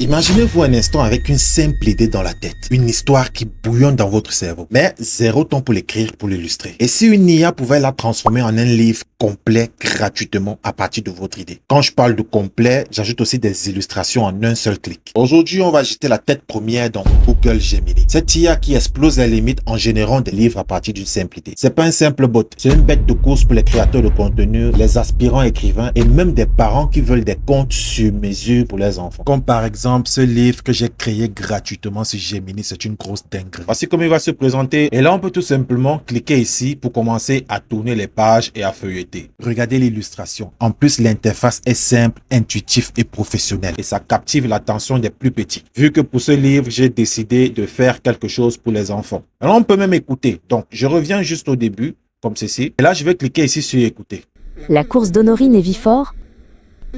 Imaginez-vous un instant avec une simple idée dans la tête, une histoire qui bouillonne dans votre cerveau, mais zéro temps pour l'écrire, pour l'illustrer. Et si une IA pouvait la transformer en un livre complet gratuitement à partir de votre idée? Quand je parle de complet, j'ajoute aussi des illustrations en un seul clic. Aujourd'hui, on va jeter la tête première dans Google Gemini. Cette IA qui explose les limites en générant des livres à partir d'une simple idée. C'est pas un simple bot, c'est une bête de course pour les créateurs de contenu, les aspirants écrivains et même des parents qui veulent des comptes sur mesure pour leurs enfants. Comme par exemple ce livre que j'ai créé gratuitement sur Gemini, c'est une grosse dinguerie. Voici comment il va se présenter et là on peut tout simplement cliquer ici pour commencer à tourner les pages et à feuilleter. Regardez l'illustration. En plus, l'interface est simple, intuitive et professionnelle et ça captive l'attention des plus petits. Vu que pour ce livre, j'ai décidé de faire quelque chose pour les enfants. Alors on peut même écouter. Donc je reviens juste au début comme ceci et là je vais cliquer ici sur écouter. La course d'Honorine et Vifort.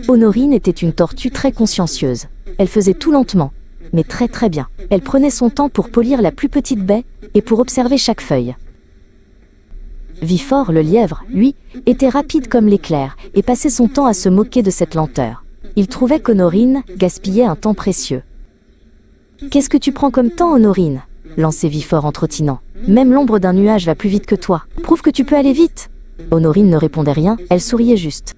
Honorine était une tortue très consciencieuse. Elle faisait tout lentement, mais très bien. Elle prenait son temps pour polir la plus petite baie et pour observer chaque feuille. Vifort, le lièvre, lui, était rapide comme l'éclair et passait son temps à se moquer de cette lenteur. Il trouvait qu'Honorine gaspillait un temps précieux. « Qu'est-ce que tu prends comme temps, Honorine ?» lançait Vifort en trottinant. « Même l'ombre d'un nuage va plus vite que toi. Prouve que tu peux aller vite !» Honorine ne répondait rien, elle souriait juste.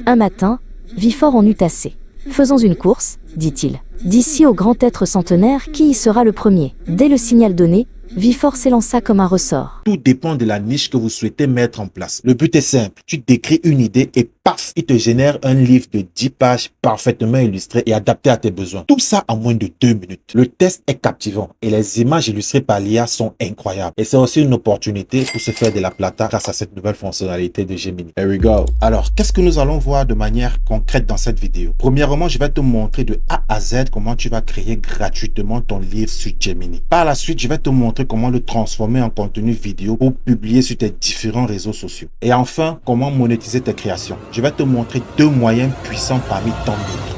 Un matin, Vifort en eut assez. « Faisons une course, dit-il. D'ici au grand être centenaire, qui y sera le premier ?» Dès le signal donné, Vifort s'élança comme un ressort. Tout dépend de la niche que vous souhaitez mettre en place. Le but est simple. Tu décris une idée et paf, il te génère un livre de 10 pages parfaitement illustré et adapté à tes besoins. Tout ça en moins de 2 minutes. Le test est captivant et les images illustrées par l'IA sont incroyables. Et c'est aussi une opportunité pour se faire de la plata grâce à cette nouvelle fonctionnalité de Gemini. Here we go. Alors, qu'est-ce que nous allons voir de manière concrète dans cette vidéo? Premièrement, je vais te montrer de A à Z comment tu vas créer gratuitement ton livre sur Gemini. Par la suite, je vais te montrer comment le transformer en contenu vidéo pour publier sur tes différents réseaux sociaux. Et enfin, comment monétiser tes créations. Je vais te montrer 2 moyens puissants parmi tant d'autres.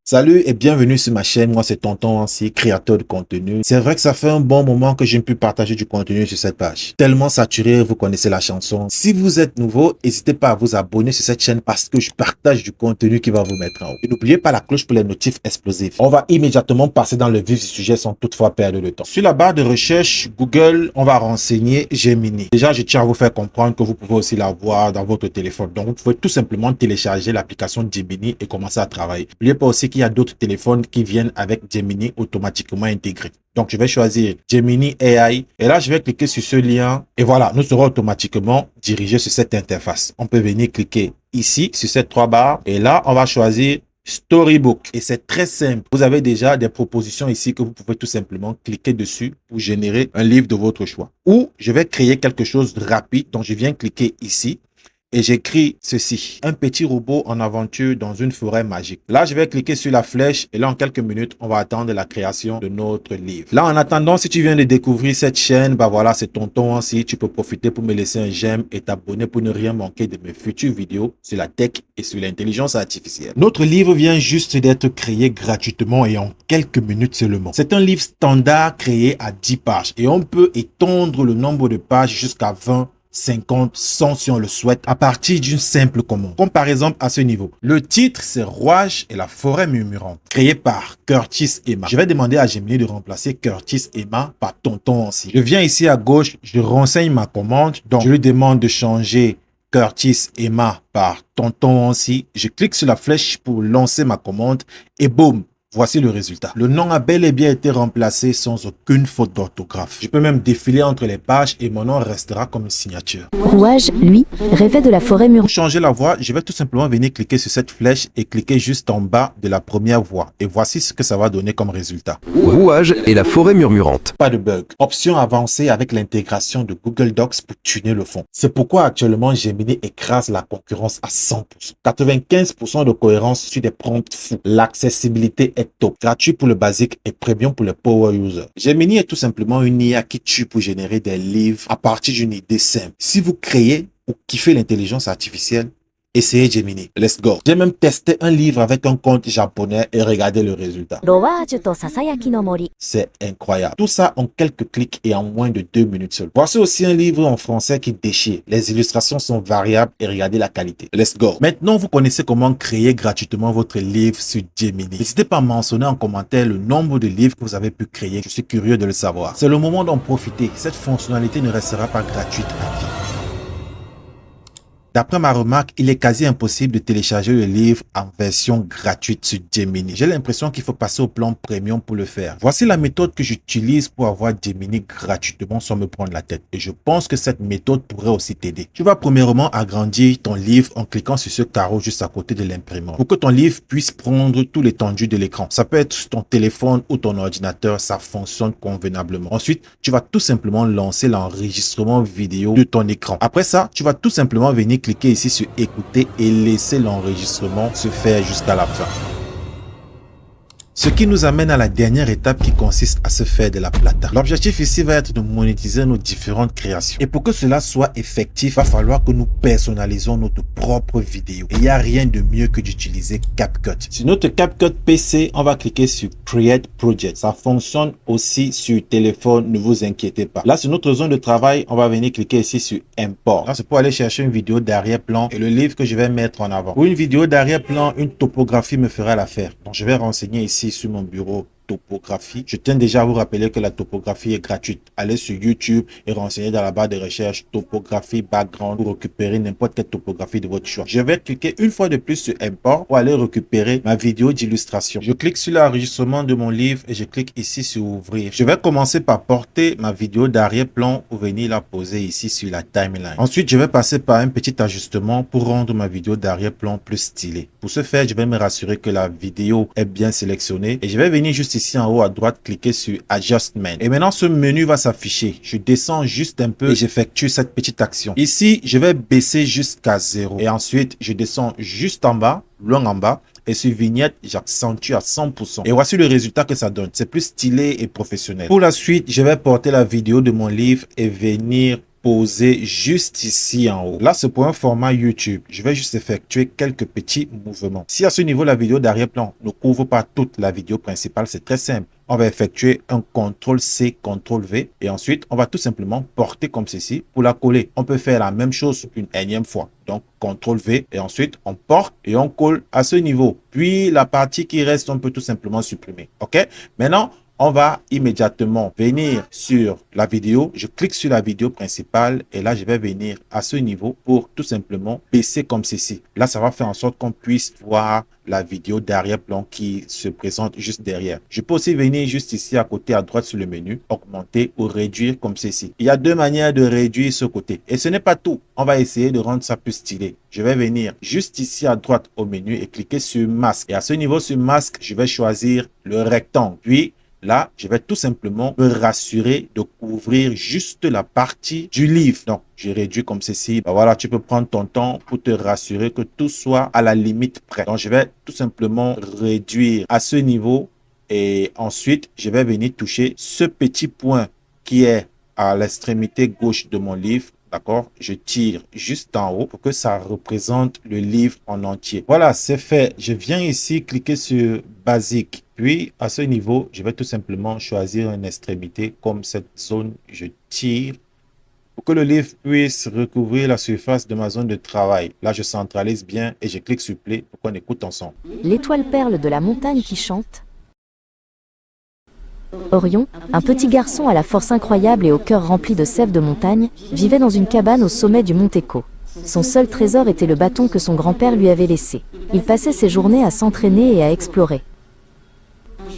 Salut et bienvenue sur ma chaîne, moi c'est Tonton Ancy, créateur de contenu. C'est vrai que ça fait un bon moment que je ne peux partager du contenu sur cette page. Tellement saturé, vous connaissez la chanson. Si vous êtes nouveau, n'hésitez pas à vous abonner sur cette chaîne parce que je partage du contenu qui va vous mettre en haut. Et n'oubliez pas la cloche pour les notifs explosifs. On va immédiatement passer dans le vif du sujet sans toutefois perdre de temps. Sur la barre de recherche Google, on va renseigner Gemini. Déjà, je tiens à vous faire comprendre que vous pouvez aussi l'avoir dans votre téléphone. Donc, vous pouvez tout simplement télécharger l'application Gemini et commencer à travailler. N'oubliez pas aussi qu'il y a d'autres téléphones qui viennent avec Gemini automatiquement intégré. Donc, je vais choisir Gemini AI et là, je vais cliquer sur ce lien et voilà, nous serons automatiquement dirigés sur cette interface. On peut venir cliquer ici sur ces 3 barres et là, on va choisir Storybook et c'est très simple. Vous avez déjà des propositions ici que vous pouvez tout simplement cliquer dessus pour générer un livre de votre choix. Ou je vais créer quelque chose de rapide. Donc, je viens cliquer ici. Et j'écris ceci, un petit robot en aventure dans une forêt magique. Là, je vais cliquer sur la flèche et là, en quelques minutes, on va attendre la création de notre livre. Là, en attendant, si tu viens de découvrir cette chaîne, bah voilà, c'est Tonton Ancy. Tu peux profiter pour me laisser un j'aime et t'abonner pour ne rien manquer de mes futures vidéos sur la tech et sur l'intelligence artificielle. Notre livre vient juste d'être créé gratuitement et en quelques minutes seulement. C'est un livre standard créé à 10 pages et on peut étendre le nombre de pages jusqu'à 20, 50, 100 si on le souhaite à partir d'une simple commande. Comme par exemple à ce niveau. Le titre c'est Rouage et la forêt murmurante, créé par Curtis Emma. Je vais demander à Gemini de remplacer Curtis Emma par Tonton Ancy. Je viens ici à gauche, je renseigne ma commande. Donc je lui demande de changer Curtis Emma par Tonton Ancy. Je clique sur la flèche pour lancer ma commande et boum! Voici le résultat. Le nom a bel et bien été remplacé sans aucune faute d'orthographe. Je peux même défiler entre les pages et mon nom restera comme une signature. Rouage, lui, rêvait de la forêt murmurante. Pour changer la voix, je vais tout simplement venir cliquer sur cette flèche et cliquer juste en bas de la première voix. Et voici ce que ça va donner comme résultat. Rouage et la forêt murmurante. Pas de bug. Option avancée avec l'intégration de Google Docs pour tuner le fond. C'est pourquoi actuellement Gemini écrase la concurrence à 100%. 95% de cohérence sur des prompts fous. L'accessibilité est top. Gratuit pour le basique et premium pour les power users. Gemini est tout simplement une IA qui tue pour générer des livres à partir d'une idée simple. Si vous créez ou kiffez l'intelligence artificielle, Essayez Gemini. Let's go. J'ai même testé un livre avec un conte japonais et regardez le résultat. ロワージュとささやきの森。 C'est incroyable. Tout ça en quelques clics et en moins de 2 minutes seulement. Voici aussi un livre en français qui déchire. Les illustrations sont variables et regardez la qualité. Let's go. Maintenant, vous connaissez comment créer gratuitement votre livre sur Gemini. N'hésitez pas à mentionner en commentaire le nombre de livres que vous avez pu créer. Je suis curieux de le savoir. C'est le moment d'en profiter. Cette fonctionnalité ne restera pas gratuite à vie. D'après ma remarque, il est quasi impossible de télécharger le livre en version gratuite sur Gemini. J'ai l'impression qu'il faut passer au plan premium pour le faire. Voici la méthode que j'utilise pour avoir Gemini gratuitement sans me prendre la tête. Et je pense que cette méthode pourrait aussi t'aider. Tu vas premièrement agrandir ton livre en cliquant sur ce carreau juste à côté de l'imprimante pour que ton livre puisse prendre tout l'étendue de l'écran. Ça peut être sur ton téléphone ou ton ordinateur, ça fonctionne convenablement. Ensuite, tu vas tout simplement lancer l'enregistrement vidéo de ton écran. Après ça, tu vas tout simplement venir cliquez ici sur écouter et laisser l'enregistrement se faire jusqu'à la fin. Ce qui nous amène à la dernière étape qui consiste à se faire de la plata. L'objectif ici va être de monétiser nos différentes créations. Et pour que cela soit effectif, il va falloir que nous personnalisons notre propre vidéo. Et il n'y a rien de mieux que d'utiliser CapCut. Sur notre CapCut PC, on va cliquer sur Create Project. Ça fonctionne aussi sur téléphone, ne vous inquiétez pas. Là, sur notre zone de travail, on va venir cliquer ici sur Import. Là, c'est pour aller chercher une vidéo d'arrière-plan et le livre que je vais mettre en avant. Pour une vidéo d'arrière-plan, une topographie me fera l'affaire. Donc, je vais renseigner ici sur mon bureau topographie. Je tiens déjà à vous rappeler que la topographie est gratuite. Allez sur YouTube et renseignez dans la barre de recherche topographie background pour récupérer n'importe quelle topographie de votre choix. Je vais cliquer une fois de plus sur import pour aller récupérer ma vidéo d'illustration. Je clique sur l'enregistrement de mon livre et je clique ici sur ouvrir. Je vais commencer par porter ma vidéo d'arrière-plan pour venir la poser ici sur la timeline. Ensuite, je vais passer par un petit ajustement pour rendre ma vidéo d'arrière-plan plus stylée. Pour ce faire, je vais me rassurer que la vidéo est bien sélectionnée et je vais venir juste ici en haut à droite, cliquer sur Adjustment. Et maintenant, ce menu va s'afficher. Je descends juste un peu et j'effectue cette petite action. Ici, je vais baisser jusqu'à 0. Et ensuite, je descends juste en bas, loin en bas. Et sur vignette, j'accentue à 100%. Et voici le résultat que ça donne. C'est plus stylé et professionnel. Pour la suite, je vais porter la vidéo de mon livre et venir poser juste ici en haut. Là, c'est pour un format YouTube. Je vais juste effectuer quelques petits mouvements. Si à ce niveau, la vidéo d'arrière-plan ne couvre pas toute la vidéo principale, c'est très simple. On va effectuer un CTRL-C, CTRL-V et ensuite, on va tout simplement porter comme ceci pour la coller. On peut faire la même chose une énième fois. Donc, CTRL-V et ensuite, on porte et on colle à ce niveau. Puis, la partie qui reste, on peut tout simplement supprimer. OK? Maintenant, on va immédiatement venir sur la vidéo. Je clique sur la vidéo principale et là, je vais venir à ce niveau pour tout simplement baisser comme ceci. Là, ça va faire en sorte qu'on puisse voir la vidéo d'arrière-plan qui se présente juste derrière. Je peux aussi venir juste ici à côté à droite sur le menu, augmenter ou réduire comme ceci. Il y a deux manières de réduire ce côté. Et ce n'est pas tout. On va essayer de rendre ça plus stylé. Je vais venir juste ici à droite au menu et cliquer sur masque. Et à ce niveau sur masque, je vais choisir le rectangle. Puis, là, je vais tout simplement me rassurer de couvrir juste la partie du livre. Donc, je réduis comme ceci. Ben voilà, tu peux prendre ton temps pour te rassurer que tout soit à la limite près. Donc, je vais tout simplement réduire à ce niveau. Et ensuite, je vais venir toucher ce petit point qui est à l'extrémité gauche de mon livre. D'accord? Je tire juste en haut pour que ça représente le livre en entier. Voilà, c'est fait. Je viens ici cliquer sur basique. Puis, à ce niveau, je vais tout simplement choisir une extrémité comme cette zone. Je tire pour que le livre puisse recouvrir la surface de ma zone de travail. Là, je centralise bien et je clique sur play pour qu'on écoute ensemble. L'étoile perle de la montagne qui chante. Orion, un petit garçon à la force incroyable et au cœur rempli de sève de montagne, vivait dans une cabane au sommet du mont Écho. Son seul trésor était le bâton que son grand-père lui avait laissé. Il passait ses journées à s'entraîner et à explorer.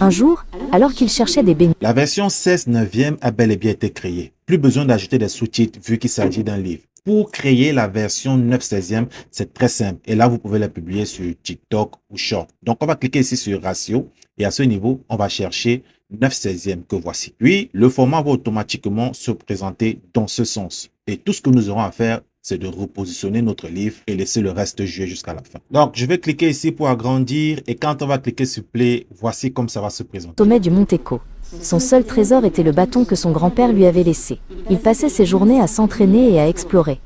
Un jour, alors qu'il cherchait des baignades... La version 16/9 a bel et bien été créée. Plus besoin d'ajouter des sous-titres vu qu'il s'agit d'un livre. Pour créer la version 9/16, c'est très simple. Et là, vous pouvez la publier sur TikTok ou Short. Donc, on va cliquer ici sur Ratio. Et à ce niveau, on va chercher 9/16 que voici. Puis, le format va automatiquement se présenter dans ce sens. Et tout ce que nous aurons à faire, c'est de repositionner notre livre et laisser le reste jouer jusqu'à la fin. Donc, je vais cliquer ici pour agrandir. Et quand on va cliquer sur Play, voici comme ça va se présenter. Sommet du mont Écho. Son seul trésor était le bâton que son grand-père lui avait laissé. Il passait ses journées à s'entraîner et à explorer.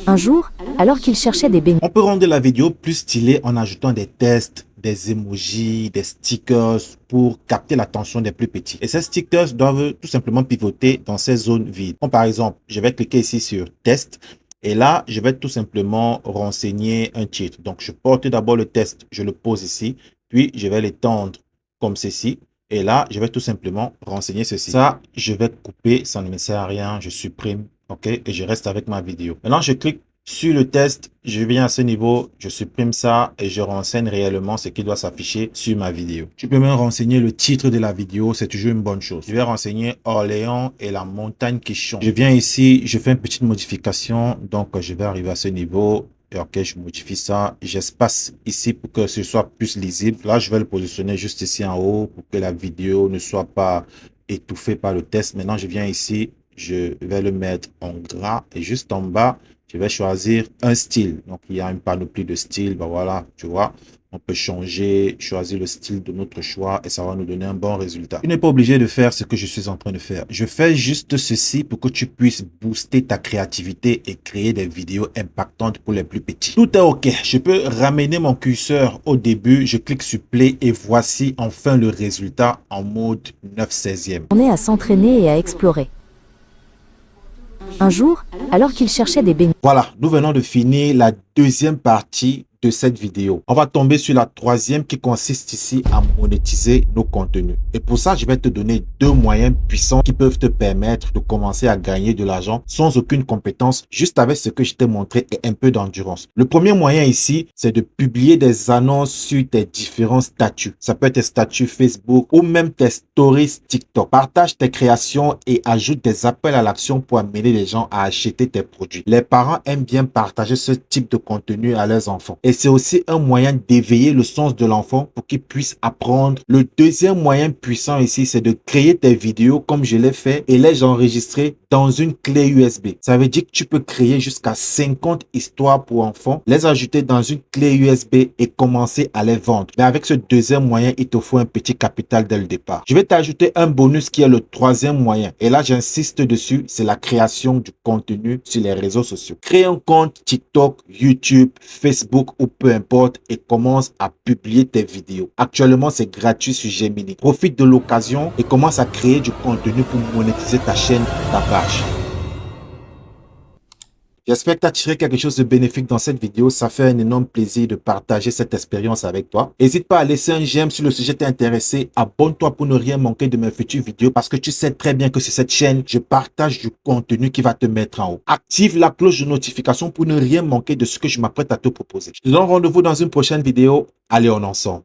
Un jour, alors qu'il cherchait des beignets, On peut rendre la vidéo plus stylée en ajoutant des tests, des emojis, des stickers pour capter l'attention des plus petits. Et ces stickers doivent tout simplement pivoter dans ces zones vides. Comme par exemple, je vais cliquer ici sur test et là, je vais tout simplement renseigner un titre. Donc, je porte d'abord le test, je le pose ici, puis je vais l'étendre comme ceci. Et là, je vais tout simplement renseigner ceci. Ça, je vais couper, ça ne me sert à rien, je supprime, ok, et je reste avec ma vidéo. Maintenant, je clique sur le test, je viens à ce niveau, je supprime ça et je renseigne réellement ce qui doit s'afficher sur ma vidéo. Tu peux même renseigner le titre de la vidéo, c'est toujours une bonne chose. Je vais renseigner Orléans et la montagne qui change. Je viens ici, je fais une petite modification, donc je vais arriver à ce niveau. Et ok, je modifie ça, j'espace ici pour que ce soit plus lisible. Là, je vais le positionner juste ici en haut pour que la vidéo ne soit pas étouffée par le test. Maintenant, je viens ici, je vais le mettre en gras et juste en bas, je vais choisir un style. Donc, il y a une panoplie de styles. Ben voilà, tu vois, on peut changer, choisir le style de notre choix et ça va nous donner un bon résultat. Tu n'es pas obligé de faire ce que je suis en train de faire. Je fais juste ceci pour que tu puisses booster ta créativité et créer des vidéos impactantes pour les plus petits. Tout est OK. Je peux ramener mon curseur au début. Je clique sur play et voici enfin le résultat en mode 9/16e. on est à s'entraîner et à explorer. Un jour, alors qu'il cherchait des beignets, Voilà, nous venons de finir la deuxième partie de cette vidéo. On va tomber sur la troisième qui consiste ici à monétiser nos contenus. Et pour ça, je vais te donner deux moyens puissants qui peuvent te permettre de commencer à gagner de l'argent sans aucune compétence, juste avec ce que je t'ai montré et un peu d'endurance. Le premier moyen ici, c'est de publier des annonces sur tes différents statuts. Ça peut être tes statuts Facebook ou même tes stories TikTok. Partage tes créations et ajoute des appels à l'action pour amener les gens à acheter tes produits. Les parents aiment bien partager ce type de contenu à leurs enfants. Et c'est aussi un moyen d'éveiller le sens de l'enfant pour qu'il puisse apprendre. Le deuxième moyen puissant ici, c'est de créer tes vidéos comme je l'ai fait et les enregistrer dans une clé USB. Ça veut dire que tu peux créer jusqu'à 50 histoires pour enfants, les ajouter dans une clé USB et commencer à les vendre. Mais avec ce deuxième moyen, il te faut un petit capital dès le départ. Je vais t'ajouter un bonus qui est le troisième moyen. Et là, j'insiste dessus, c'est la création du contenu sur les réseaux sociaux. Crée un compte TikTok, YouTube, Facebook ou peu importe et commence à publier tes vidéos. Actuellement, c'est gratuit sur Gemini. Profite de l'occasion et commence à créer du contenu pour monétiser ta chaîne, ta page. J'espère que tu as tiré quelque chose de bénéfique dans cette vidéo. Ça fait un énorme plaisir de partager cette expérience avec toi. N'hésite pas à laisser un j'aime si le sujet t'est intéressé. Abonne-toi pour ne rien manquer de mes futures vidéos parce que tu sais très bien que sur cette chaîne, je partage du contenu qui va te mettre en haut. Active la cloche de notification pour ne rien manquer de ce que je m'apprête à te proposer. Je te donne rendez-vous dans une prochaine vidéo. Allez, on ensemble.